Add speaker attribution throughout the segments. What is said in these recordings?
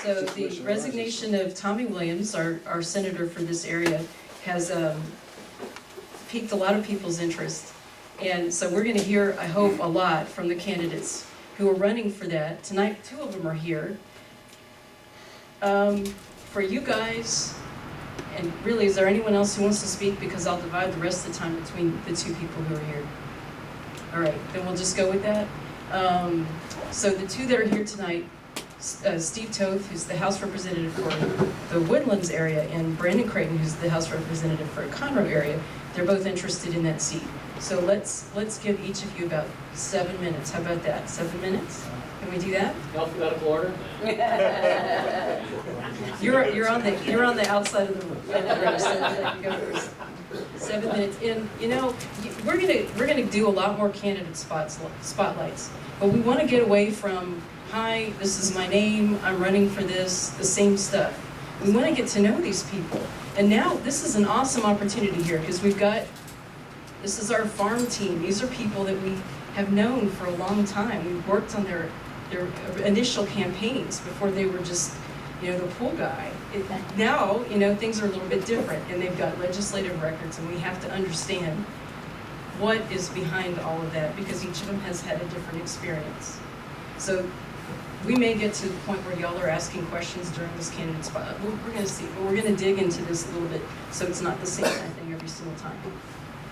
Speaker 1: So the resignation of Tommy Williams, our senator for this area, has piqued a lot of people's interest. And so we're going to hear, I hope, a lot from the candidates who are running for that. Tonight, 2 of them are here. For you guys, and really, is there anyone else who wants to speak? Because I'll divide the rest of the time between the 2 people who are here. All right, then we'll just go with that. So the 2 that are here tonight, Steve Toth, who's the House Representative for the Woodlands area, and Brandon Creighton, who's the House Representative for Conroe area, they're both interested in that seat. So let's give each of you about 7 minutes. How about that? 7 minutes? Can we do that?
Speaker 2: Alphabetical order?
Speaker 1: You're on the outside of the room, so you go first. 7 minutes. And you know, we're gonna do a lot more candidate spotlights, but we want to get away from, hi, this is my name, I'm running for this, the same stuff. We want to get to know these people. And now this is an awesome opportunity here because this is our farm team. These are people that we have known for a long time. We've worked on their initial campaigns before they were just, you know, the pool guy. Now, you know, things are a little bit different, and they've got legislative records, and we have to understand what is behind all of that because each of them has had a different experience. So we may get to the point where y'all are asking questions during this candidate spot. We're going to see, but we're going to dig into this a little bit so it's not the same kind of thing every single time.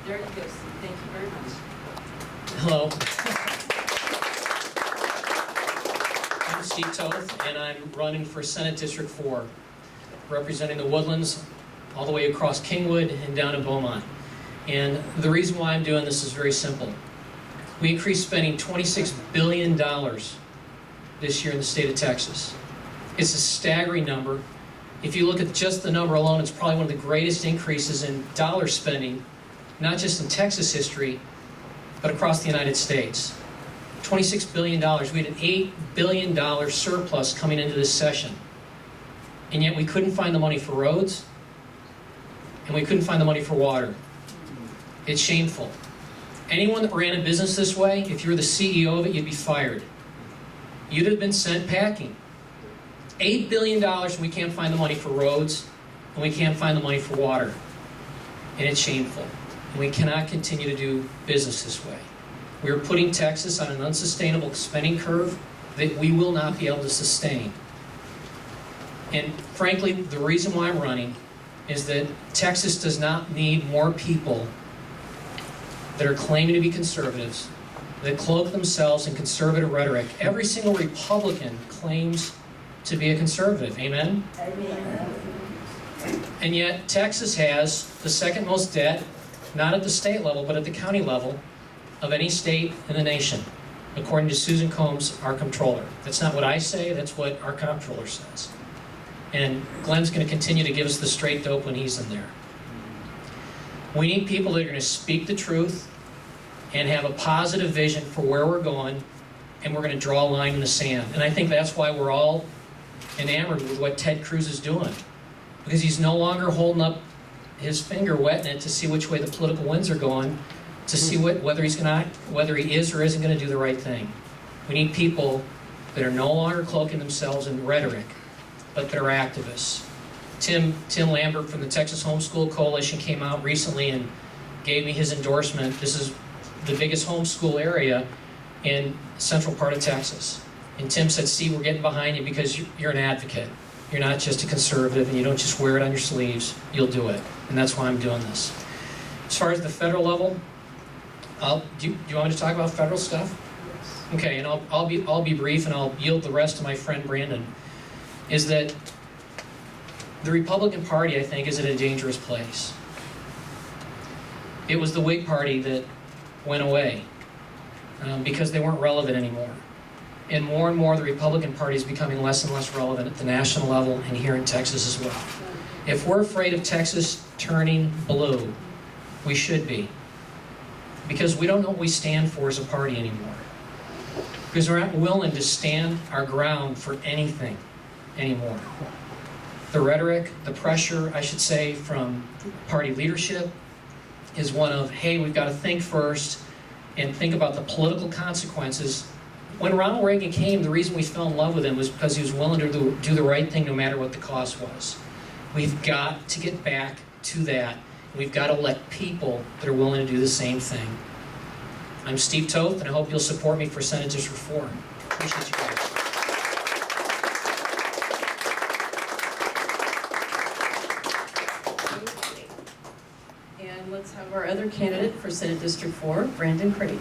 Speaker 1: There it goes. Thank you very much.
Speaker 2: Hello. I'm Steve Toth, and I'm running for Senate District 4, representing the Woodlands all the way across Kingwood and down to Beaumont. And the reason why I'm doing this is very simple. We increased spending $26 billion this year in the state of Texas. It's a staggering number. If you look at just the number alone, it's probably one of the greatest increases in dollar spending, not just in Texas history, but across the United States. $26 billion. We had an $8 billion surplus coming into this session. And yet we couldn't find the money for roads, and we couldn't find the money for water. It's shameful. Anyone that ran a business this way, if you were the CEO of it, you'd be fired. You'd have been sent packing. $8 billion, and we can't find the money for roads, and we can't find the money for water. And it's shameful. And we cannot continue to do business this way. We are putting Texas on an unsustainable spending curve that we will not be able to sustain. And frankly, the reason why I'm running is that Texas does not need more people that are claiming to be conservatives, that cloak themselves in conservative rhetoric. Every single Republican claims to be a conservative. Amen?
Speaker 3: Amen.
Speaker 2: And yet, Texas has the second most debt, not at the state level, but at the county level, of any state in the nation, according to Susan Combs, our Comptroller. That's not what I say, that's what our Comptroller says. And Glenn's going to continue to give us the straight dope when he's in there. We need people that are going to speak the truth and have a positive vision for where we're going, and we're going to draw a line in the sand. And I think that's why we're all enamored with what Ted Cruz is doing, because he's no longer holding up his finger, wetting it to see which way the political winds are going, to see whether he is or isn't going to do the right thing. We need people that are no longer cloaking themselves in rhetoric, but that are activists. Tim Lambert from the Texas Homeschool Coalition came out recently and gave me his endorsement. This is the biggest homeschool area in central part of Texas. And Tim said, "Steve, we're getting behind you because you're an advocate. You're not just a conservative, and you don't just wear it on your sleeves. You'll do it." And that's why I'm doing this. As far as the federal level, do you want me to talk about federal stuff? Yes. Okay, and I'll be brief, and I'll yield the rest to my friend Brandon. Is that the Republican Party, I think, is in a dangerous place. It was the Whig Party that went away because they weren't relevant anymore. And more the Republican Party is becoming less and less relevant at the national level and here in Texas as well. If we're afraid of Texas turning blue, we should be. Because we don't know what we stand for as a party anymore. Because we're not willing to stand our ground for anything anymore. The rhetoric, the pressure, I should say, from party leadership is one of, hey, we've got to think first and think about the political consequences When Ronald Reagan came, the reason we fell in love with him was because he was willing to do the right thing no matter what the cost was. We've got to get back to that. We've got to elect people that are willing to do the same thing. I'm Steve Toth, and I hope you'll support me for Senate District 4. Appreciate you guys.
Speaker 1: And let's have our other candidate for Senate District 4, Brandon Creighton.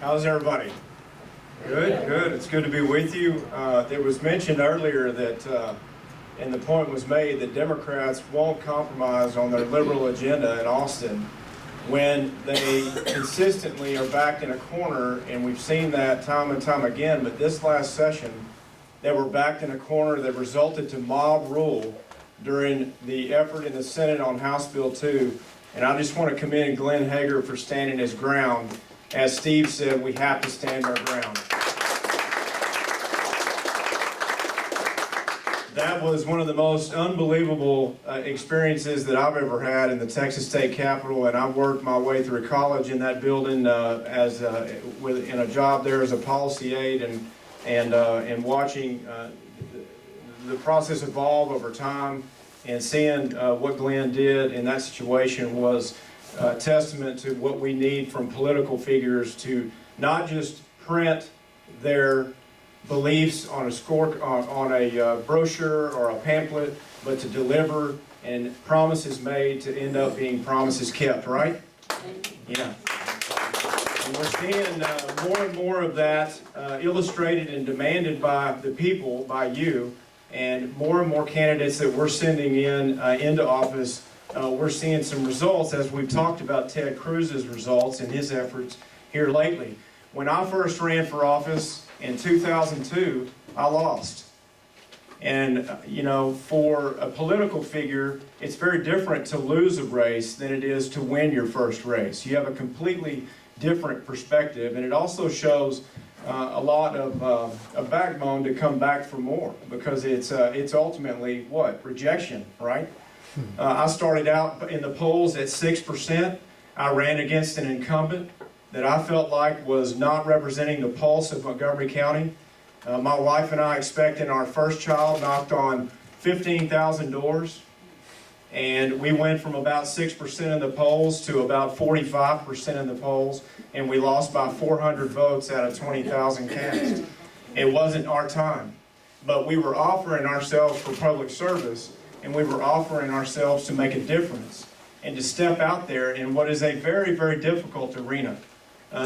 Speaker 3: How's everybody? Good, good. It's good to be with you. It was mentioned earlier that, and the point was made, that Democrats won't compromise on their liberal agenda in Austin when they consistently are backed in a corner, and we've seen that time and time again. But this last session, they were backed in a corner that resulted to mob rule during the effort in the Senate on House Bill 2. And I just want to commend Glenn Hegar for standing his ground. As Steve said, we have to stand our ground. That was one of the most unbelievable experiences that I've ever had in the Texas State Capitol, and I worked my way through college in that building in a job there as a policy aide, and watching the process evolve over time, and seeing what Glenn did in that situation was testament to what we need from political figures to not just print their beliefs on a brochure or a pamphlet, but to deliver and promises made to end up being promises kept, right? Yeah. And we're seeing more and more of that illustrated and demanded by the people, by you, and more candidates that we're sending into office. We're seeing some results, as we've talked about Ted Cruz's results and his efforts here lately. When I first ran for office in 2002, I lost. And, you know, for a political figure, it's very different to lose a race than it is to win your first race. You have a completely different perspective, and it also shows a lot of a backbone to come back for more, because it's ultimately what? Rejection, right? I started out in the polls at 6%. I ran against an incumbent that I felt like was not representing the pulse of Montgomery County. My wife and I, expecting our first child, knocked on 15,000 doors, and we went from about 6% in the polls to about 45% in the polls, and we lost by 400 votes out of 20,000 cast. It wasn't our time, but we were offering ourselves for public service, and we were offering ourselves to make a difference and to step out there in what is a very, very difficult arena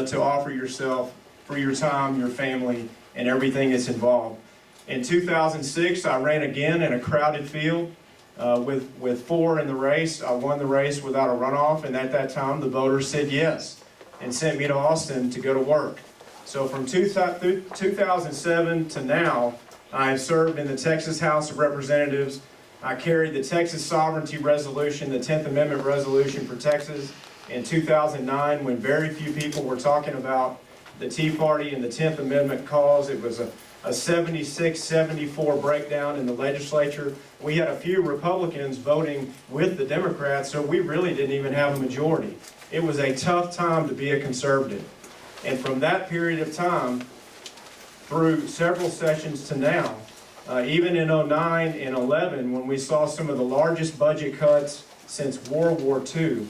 Speaker 3: to offer yourself for your time, your family, and everything that's involved. In 2006, I ran again in a crowded field with 4 in the race. I won the race without a runoff, and at that time, the voters said yes and sent me to Austin to go to work. So from 2007 to now, I have served in the Texas House of Representatives. I carried the Texas Sovereignty Resolution, the 10th Amendment resolution for Texas, in 2009, when very few people were talking about the Tea Party and the 10th Amendment cause. It was a 76-74 breakdown in the legislature. We had a few Republicans voting with the Democrats, so we really didn't even have a majority. It was a tough time to be a conservative. And from that period of time, through several sessions to now, even in 09 and 11, when we saw some of the largest budget cuts since World War II,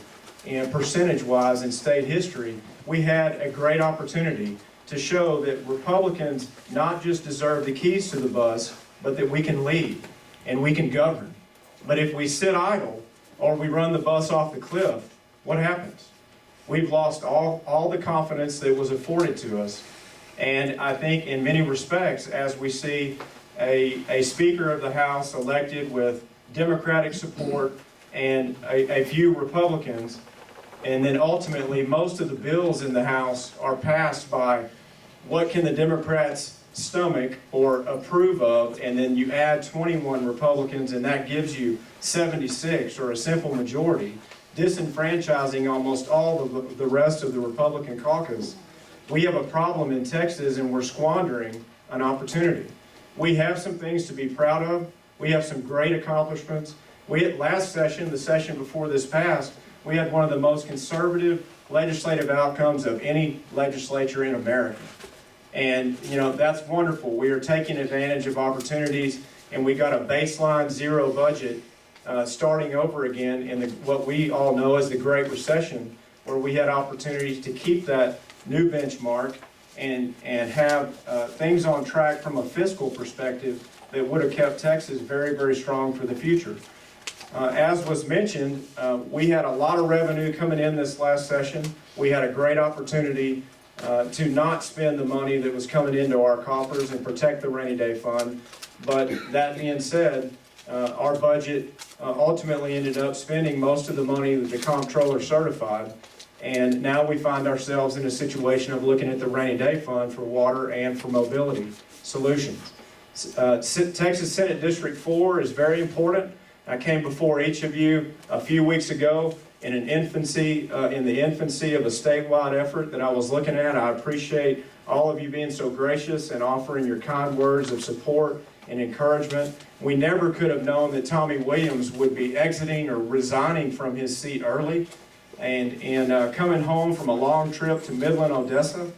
Speaker 3: and percentage-wise in state history, we had a great opportunity to show that Republicans not just deserve the keys to the bus, but that we can lead and we can govern. But if we sit idle or we run the bus off the cliff, what happens? We've lost all the confidence that was afforded to us. And I think in many respects, as we see a Speaker of the House elected with Democratic support and a few Republicans, and then ultimately most of the bills in the House are passed by what can the Democrats stomach or approve of, and then you add 21 Republicans, and that gives you 76, or a simple majority, disenfranchising almost all of the rest of the Republican caucus. We have a problem in Texas, and we're squandering an opportunity. We have some things to be proud of. We have some great accomplishments, Last session, the session before this passed, we had one of the most conservative legislative outcomes of any legislature in America. And, that's wonderful. We are taking advantage of opportunities, and we got a baseline zero budget starting over again in what we all know as the Great Recession, where we had opportunities to keep that new benchmark and have things on track from a fiscal perspective that would have kept Texas very, very strong for the future. As was mentioned, we had a lot of revenue coming in this last session. We had a great opportunity to not spend the money that was coming into our coffers and protect the rainy day fund. But that being said, our budget ultimately ended up spending most of the money that the Comptroller certified. And now we find ourselves in a situation of looking at the rainy day fund for water and for mobility solutions. Texas Senate District 4 is very important. I came before each of you a few weeks ago in the infancy of a statewide effort that I was looking at. I appreciate all of you being so gracious and offering your kind words of support and encouragement. We never could have known that Tommy Williams would be exiting or resigning from his seat early. And coming home from a long trip to Midland, Odessa,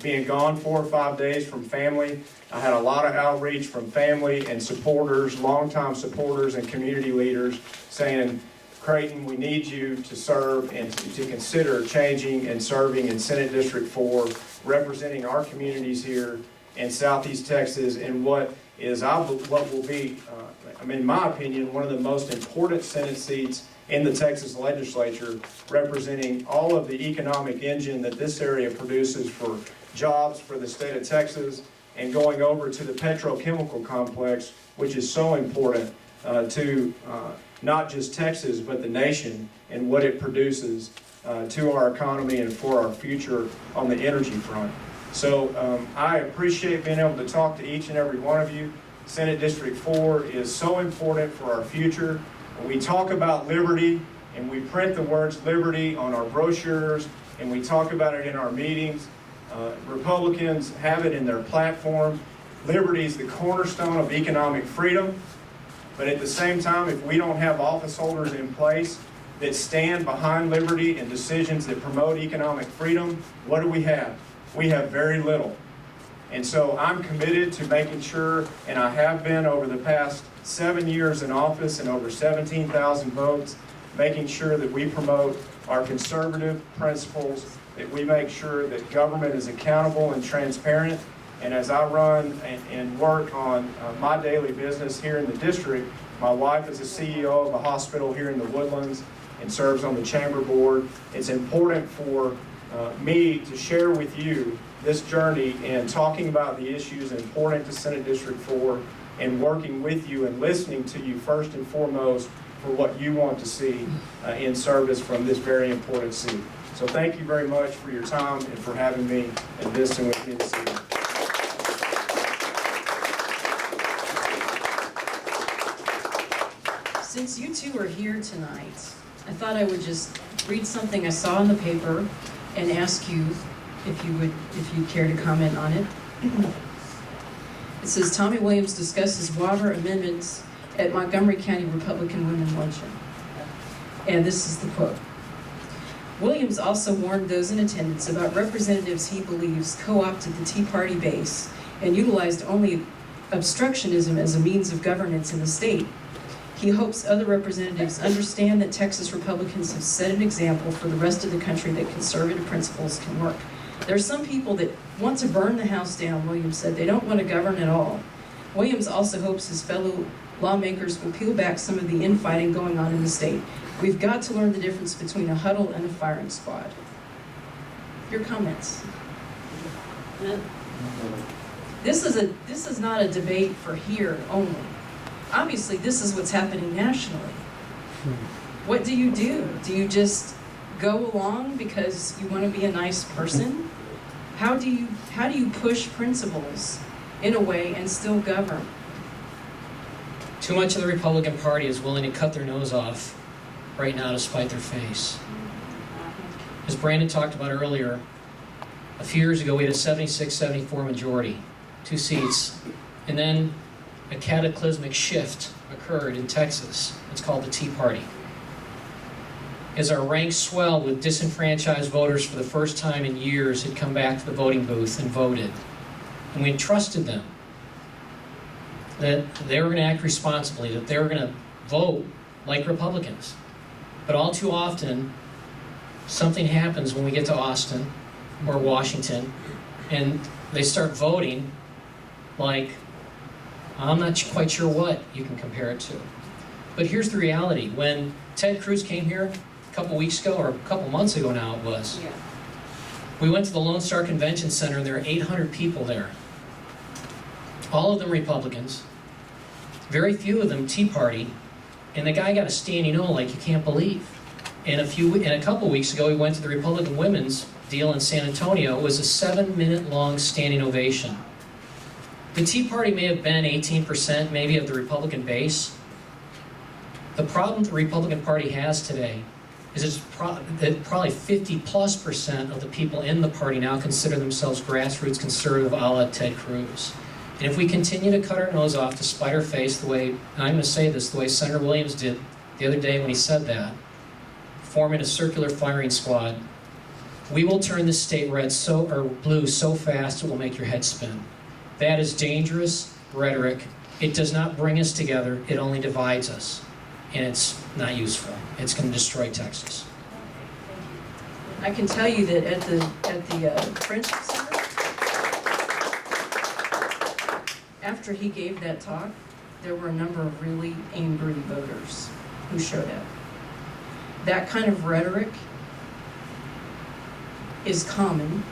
Speaker 3: being gone 4 or 5 days from family, I had a lot of outreach from family and supporters, longtime supporters and community leaders saying, Creighton, we need you to serve and to consider changing and serving in Senate District 4, representing our communities here in Southeast Texas in what will be, in my opinion, one of the most important Senate seats in the Texas legislature, representing all of the economic engine that this area produces for jobs for the state of Texas, and going over to the petrochemical complex, which is so important to not just Texas, but the nation and what it produces to our economy and for our future on the energy front. So I appreciate being able to talk to each and every one of you. Senate District 4 is so important for our future. We talk about liberty, and we print the words liberty on our brochures, and we talk about it in our meetings. Republicans have it in their platform. Liberty is the cornerstone of economic freedom. But at the same time, if we don't have office holders in place that stand behind liberty and decisions that promote economic freedom, what do we have? We have very little. And so I'm committed to making sure, and I have been over the past 7 years in office and over 17,000 votes, making sure that we promote our conservative principles, that we make sure that government is accountable and transparent. And as I run and work on my daily business here in the district, my wife is a CEO of a hospital here in the Woodlands and serves on the chamber board. It's important for me to share with you this journey and talking about the issues important to Senate District 4 and working with you and listening to you first and foremost for what you want to see in service from this very important seat. So thank you very much for your time and for having me and visiting with me this evening.
Speaker 1: Since you two are here tonight, I thought I would just read something I saw in the paper and ask you if you'd care to comment on it. It says, Tommy Williams discusses water amendments at Montgomery County Republican Women Luncheon. And this is the quote. Williams also warned those in attendance about representatives he believes co-opted the Tea Party base and utilized only obstructionism as a means of governance in the state. He hopes other representatives understand that Texas Republicans have set an example for the rest of the country that conservative principles can work. There are some people that want to burn the house down, Williams said. They don't want to govern at all. Williams also hopes his fellow lawmakers will peel back some of the infighting going on in the state. We've got to learn the difference between a huddle and a firing squad. Your comments? This is not a debate for here only. Obviously, this is what's happening nationally. What do? Do you just go along because you want to be a nice person? How do you push principles in a way and still govern?
Speaker 2: Too much of the Republican Party is willing to cut their nose off right now to spite their face. As Brandon talked about earlier, a few years ago we had a 76-74 majority, 2 seats, and then a cataclysmic shift occurred in Texas. It's called the Tea Party. As our ranks swelled with disenfranchised voters for the first time in years had come back to the voting booth and voted. And we entrusted them that they were going to act responsibly, that they were going to vote like Republicans. But all too often, something happens when we get to Austin or Washington, and they start voting like, I'm not quite sure what you can compare it to. But here's the reality. When Ted Cruz came here a couple weeks ago, or a couple months ago now it was, we went to the Lone Star Convention Center, and there were 800 people there. All of them Republicans, very few of them Tea Party, and the guy got a standing O like you can't believe. And a couple weeks ago, we went to the Republican women's deal in San Antonio. It was a 7-minute long standing ovation. The Tea Party may have been 18% maybe of the Republican base. The problem the Republican Party has today is that probably 50+% of the people in the party now consider themselves grassroots conservative a la Ted Cruz. And if we continue to cut our nose off to spite our face the way, and I'm going to say this, the way Senator Williams did the other day when he said that, forming a circular firing squad, we will turn this state blue so fast it will make your head spin. That is dangerous rhetoric. It does not bring us together. It only divides us. And it's not useful. It's going to destroy Texas.
Speaker 1: I can tell you that at the Friendship Center, after he gave that talk, there were a number of really angry voters who showed up. That kind of rhetoric is common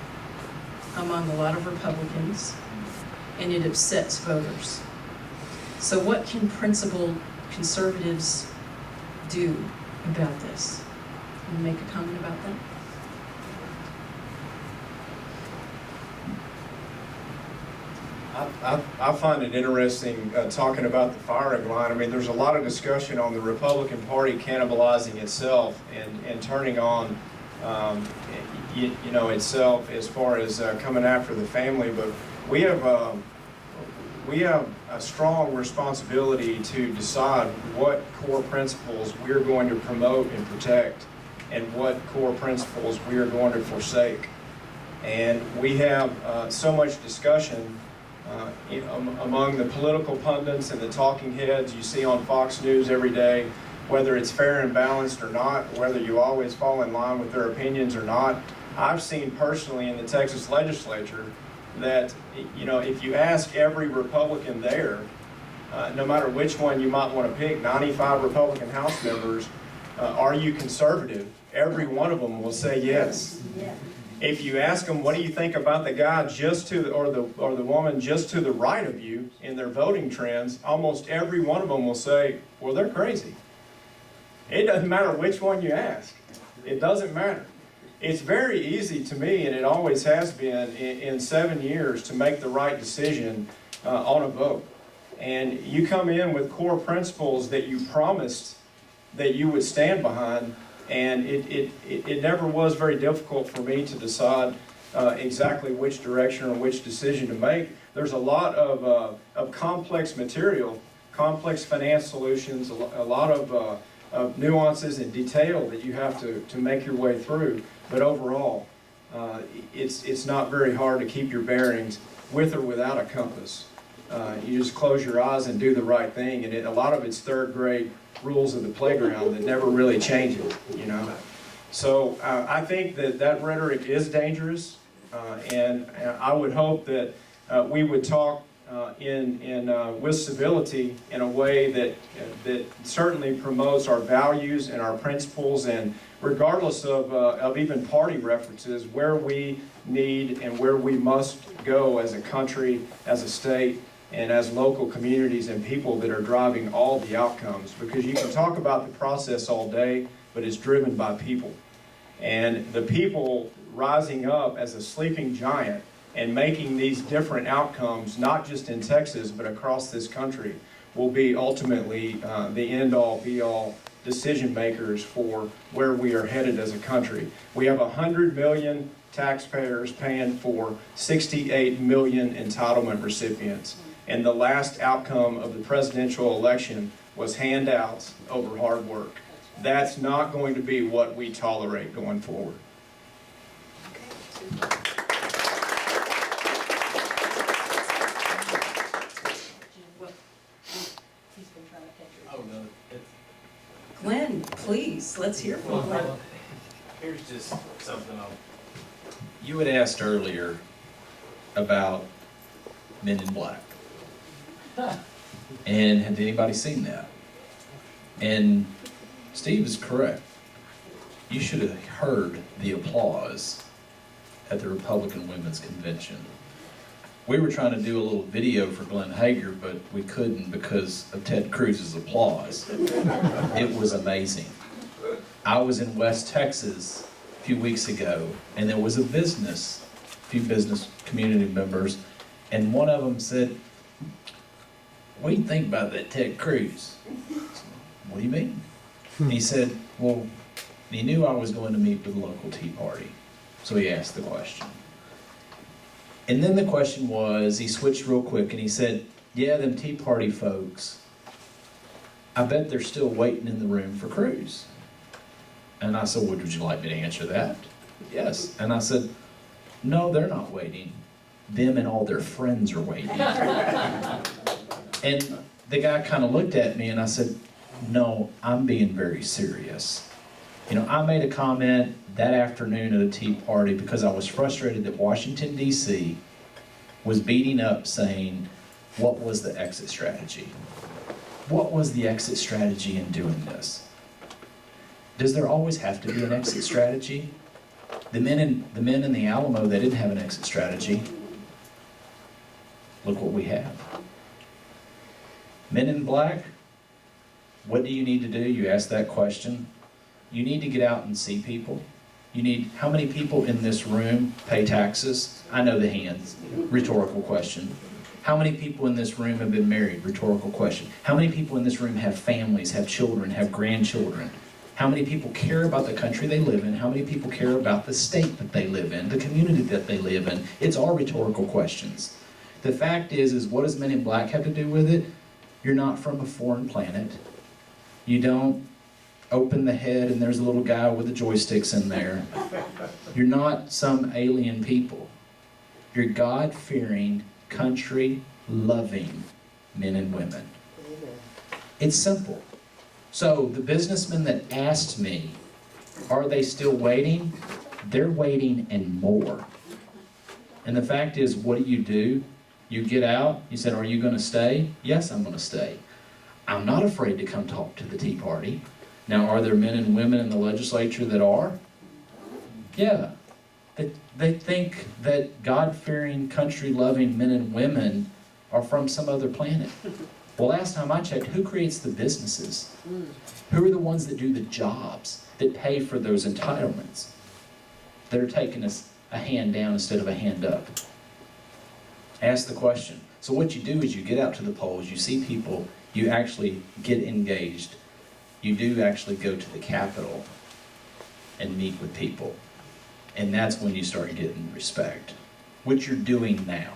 Speaker 1: among a lot of Republicans, and it upsets voters. So what can principled conservatives do about this? Can you make a comment about that?
Speaker 3: I find it interesting talking about the firing line. I mean, there's a lot of discussion on the Republican Party cannibalizing itself and turning on, itself as far as coming after the family. But we have a strong responsibility to decide what core principles we're going to promote and protect, and what core principles we are going to forsake. And we have so much discussion among the political pundits and the talking heads you see on Fox News every day, whether it's fair and balanced or not, whether you always fall in line with their opinions or not. I've seen personally in the Texas legislature that, if you ask every Republican there, no matter which one you might want to pick, 95 Republican House members, are you conservative? Every one of them will say yes. If you ask them, what do you think about the guy just to the, or the woman just to the right of you in their voting trends, almost every one of them will say, well, they're crazy. It doesn't matter which one you ask. It doesn't matter. It's very easy to me, and it always has been in 7 years, to make the right decision on a vote. And you come in with core principles that you promised that you would stand behind, and it never was very difficult for me to decide exactly which direction or which decision to make. There's a lot of complex material, complex finance solutions, a lot of nuances and detail that you have to make your way through. But overall, it's not very hard to keep your bearings with or without a compass. You just close your eyes and do the right thing, and a lot of it's third grade rules of the playground that never really changes, So I think that rhetoric is dangerous, and I would hope that we would talk with civility in a way that certainly promotes our values and our principles, and regardless of even party references, where we need and where we must go as a country, as a state, and as local communities and people that are driving all the outcomes. Because you can talk about the process all day, but it's driven by people. And the people rising up as a sleeping giant and making these different outcomes, not just in Texas, but across this country, will be ultimately the end-all, be-all decision makers for where we are headed as a country. We have 100 million taxpayers paying for 68 million entitlement recipients. And the last outcome of the presidential election was handouts over hard work. That's not going to be what we tolerate going forward.
Speaker 4: Oh, no,
Speaker 1: Glenn, please, let's hear from Glenn.
Speaker 4: here's just something
Speaker 5: You had asked earlier about Men in Black. And had anybody seen that? And Steve is correct. You should have heard the applause at the Republican Women's Convention. We were trying to do a little video for Glenn Hegar, but we couldn't because of Ted Cruz's applause. It was amazing. I was in West Texas a few weeks ago, and there was a few business community members, and one of them said, "What do you think about that Ted Cruz?" "What do you mean?" He said, "Well, he knew I was going to meet with the local Tea Party, so he asked the question." And then the question was, he switched real quick and he said, "Yeah, them Tea Party folks, I bet they're still waiting in the room for Cruz." And I said, "Well, would you like me to answer that?" "Yes." And I said, "No, they're not waiting. Them and all their friends are waiting." And the guy kind of looked at me and I said, "No, I'm being very serious." You know, I made a comment that afternoon at a Tea Party because I was frustrated that Washington, D.C. was beating up saying, what was the exit strategy? What was the exit strategy in doing this? Does there always have to be an exit strategy? The men in the Alamo, they didn't have an exit strategy. Look what we have. Men in Black, what do you need to do? You ask that question. You need to get out and see people. How many people in this room pay taxes? I know the hands. Rhetorical question. How many people in this room have been married? Rhetorical question. How many people in this room have families, have children, have grandchildren? How many people care about the country they live in? How many people care about the state that they live in, the community that they live in? It's all rhetorical questions. The fact is what does Men in Black have to do with it? You're not from a foreign planet. You don't open the head and there's a little guy with the joysticks in there. You're not some alien people. You're God-fearing, country-loving men and women. It's simple. So the businessmen that asked me, are they still waiting? They're waiting and more. And the fact is, what do? You get out, you said, are you going to stay? Yes, I'm going to stay. I'm not afraid to come talk to the Tea Party. Now, are there men and women in the legislature that are? Yeah. They think that God-fearing, country-loving men and women are from some other planet. Well, last time I checked, who creates the businesses? Who are the ones that do the jobs, that pay for those entitlements? That are taking us a hand down instead of a hand up. Ask the question. So what you do is you get out to the polls, you see people, you actually get engaged. You do actually go to the Capitol and meet with people. And that's when you start getting respect, which you're doing now.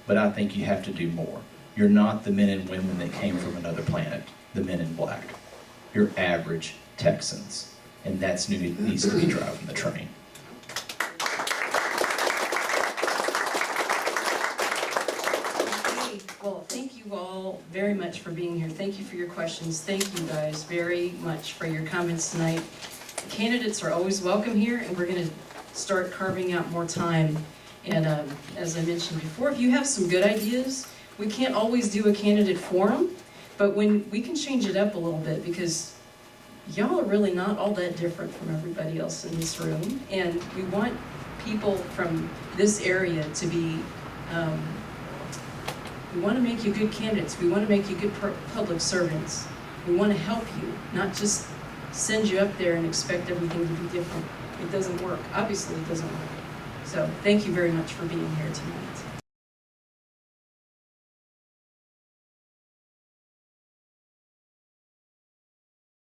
Speaker 5: But I think you have to do more. You're not the men and women that came from another planet, the Men in Black. You're average Texans. And that's needs to be driving the train.
Speaker 1: Well, thank you all very much for being here. Thank you for your questions. Thank you guys very much for your comments tonight. Candidates are always welcome here, and we're going to start carving out more time. And as I mentioned before, if you have some good ideas, we can't always do a candidate forum, but when we can change it up a little bit because y'all are really not all that different from everybody else in this room, and we want people from this area to be we want to make you good candidates. We want to make you good public servants. We want to help you, not just send you up there and expect everything to be different. It doesn't work. Obviously, it doesn't work. So thank you very much for being here tonight.